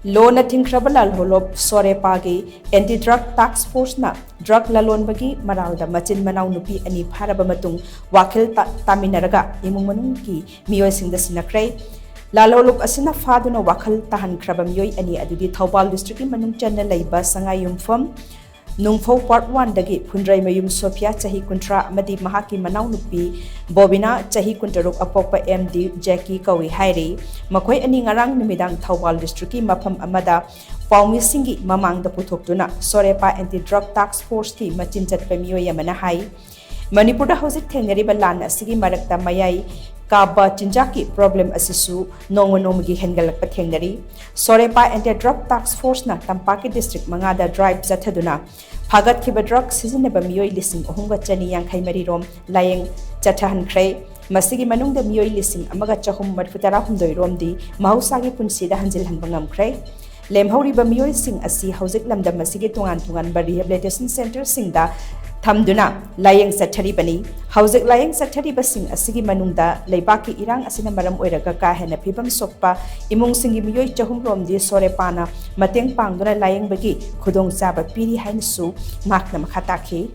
Lona THINGKHRABA LALHOULUP Sorepa gi anti-drug task force na drug Lalonba gi Maral Da Machin Manao Nupi ani Pharaba Matung Wakhal TAMINNARAGA IMUNG MANUNG ki MEEOI sing da SHINNAKHRE LALHOULUP asina faduna Wakhal TANKHRABA MEEOI ani adudi Thoubal district ki Manung channa leiba sangai yumfam Nungfo part 1 dagi Phundrai mayum Sophia chahi kuntra amadi mahaki Manao Nupi Bobina chahi kuntaruk apokpa MD Jackie kawi hairi makoi ani ngarang numidang Thoubal district ki mafam amada paumi singi mamang da puthokduna Sorepa anti drug task force ki machin chatpa MEEOI amana hai Manipur da hojik thengnariba lan asigi marakta mayai Kaba Chinjaki problem asisu nongmonomgi hengalakpa thengnari Sorepa anti drug task force na Tampaki district mangada drive zathaduna Phagat kiba drug sizinaba MEEOI lising ohunga chani yangkhai mari rom layeng chathahankhre masigi manung da MEEOI lising amaga chahum marfutara hundoi rom di mahusagi punsida hanjil hanba ngamkhre lemhauriba MEEOI sing asi hojik lamda masigi tungan ba rehabilitation center singda Thamduna layeng sathari bani hauzik layeng sathari basing asigi manungda leibaki irang asina maram oiraga ka hena phibam sokpa imung singi MEEOI chahum rom di Sorepana mateng pangduna layeng bagi khudong chaba piri hainsu makna makhataki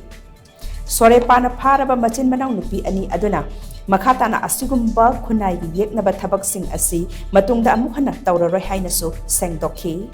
Sorepana Pharaba Machin Manao Nupi ani aduna makhatana asigumba khunai gi yeknaba thabak sing asi matungda amuk hana tawraroi hainasu sengdokhi